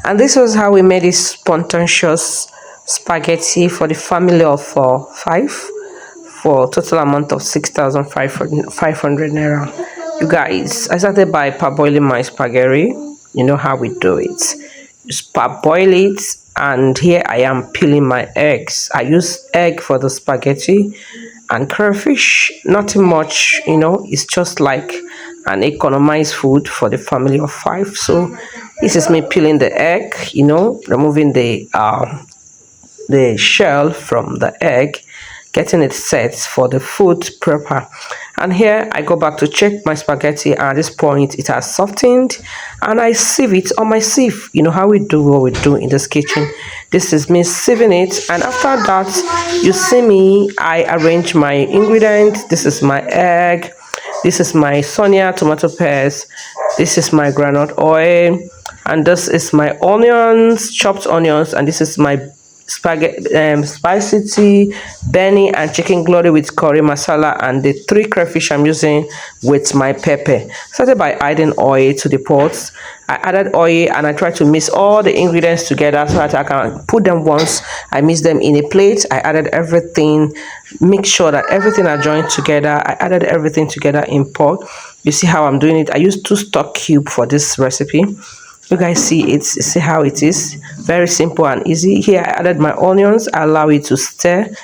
And this was how we made this spontaneous spaghetti for the family of 5 for a total amount of 6,500 naira. You guys, I started by parboiling my spaghetti. You know how we do it. Just parboil it, and here I am peeling my eggs. I use egg for the spaghetti and crayfish. Nothing much, you know, it's just like an economized food for the family of 5. So this is me peeling the egg, you know, removing the shell from the egg, getting it set for the food proper. And here I go back to check my spaghetti, and at this point it has softened, and I sieve it on my sieve. You know how we do what we do in this kitchen. This is me sieving it, and after that you see me, I arrange my ingredients. This is my egg, this is my Sonia tomato paste, this is my groundnut oil, and this is my onions, chopped onions, and this is my spaghetti, spicy tea, Benny and chicken glory with curry masala, and the 3 crayfish I'm using with my pepper. Started by adding oil to the pots. I added oil and I tried to mix all the ingredients together so that I can put them once. I mix them in a plate. I added everything, make sure that everything are joined together. I added everything together in pot. You see how I'm doing it. I used 2 stock cubes for this recipe. You guys see it, see how it is very simple and easy. Here I added my onions. I allow it to stir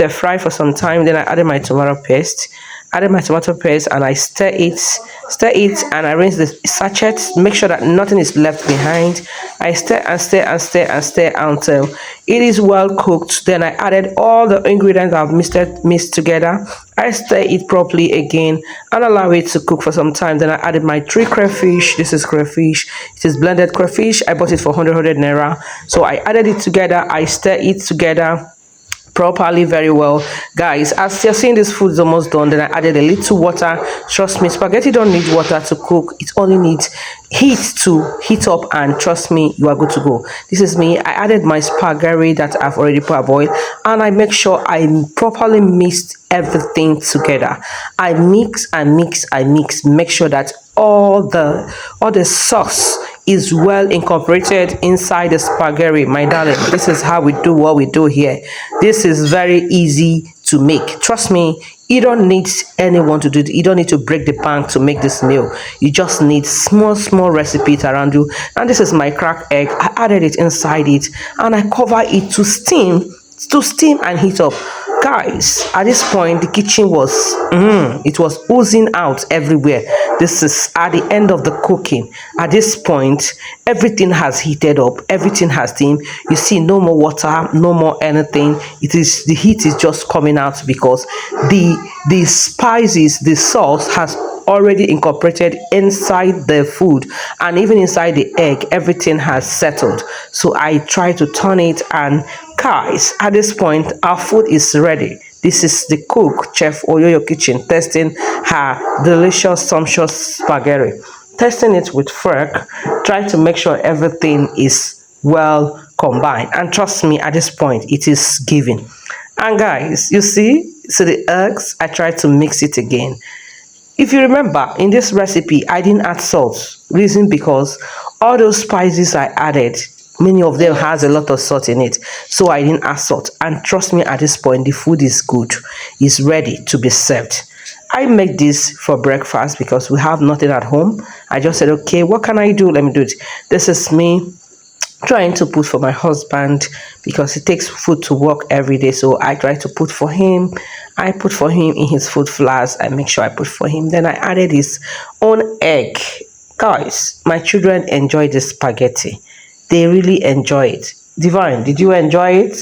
fry for some time. Then I added my tomato paste, and I stir it and arrange the sachet. Make sure that nothing is left behind. I stir until it is well cooked. Then I added all the ingredients I've mixed together. I stir it properly again and allow it to cook for some time. Then I added my 3 crayfish. This is crayfish. It is blended crayfish. I bought it for 100 naira. So I added it together. I stir it together properly very well. Guys, as you're seeing, this food is almost done. Then I added a little water. Trust me, spaghetti don't need water to cook. It only needs heat to heat up, and trust me, you are good to go. This is me. I added my spaghetti that I've already parboiled, and I make sure I properly mixed everything together. I mix, make sure that all the sauce is well incorporated inside the spaghetti. My darling, this is how we do what we do here. This is very easy to make. Trust me, you don't need anyone to do it. You don't need to break the bank to make this meal. You just need small recipes around you. And this is my cracked egg. I added it inside it, and I cover it to steam and heat up. Guys, at this point the kitchen was it was oozing out everywhere. This is at the end of the cooking. At this point everything has heated up, everything has steamed. You see, no more water, no more anything. It is, the heat is just coming out because the spices, the sauce has already incorporated inside the food, and even inside the egg everything has settled. So I try to turn it, and guys, at this point our food is ready. This is the cook, Chef Oyoyo kitchen, testing her delicious sumptuous spaghetti, testing it with fork, trying to make sure everything is well combined. And trust me, at this point it is giving. And guys, you see the eggs, I tried to mix it again. If you remember, in this recipe I didn't add salt. Reason because all those spices I added, many of them has a lot of salt in it, so I didn't add salt. And trust me, at this point the food is good, it's ready to be served. I make this for breakfast because we have nothing at home. I just said, okay, what can I do? Let me do it. This is me trying to put for my husband because he takes food to work every day, so I try to put for him. I put for him in his food flask. I make sure I put for him. Then I added his own egg. Guys, my children enjoy this spaghetti. They really enjoy it. Divine, did you enjoy it?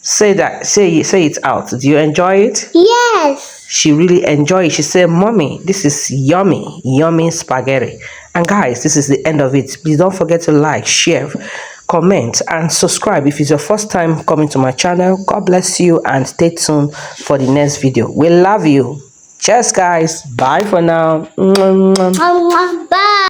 Say it out. Do you enjoy it? Yes. She really enjoyed it. She said, Mommy, this is yummy spaghetti. And guys, this is the end of it. Please don't forget to like, share, comment, and subscribe if it's your first time coming to my channel. God bless you, and stay tuned for the next video. We love you. Cheers, guys. Bye for now. Bye.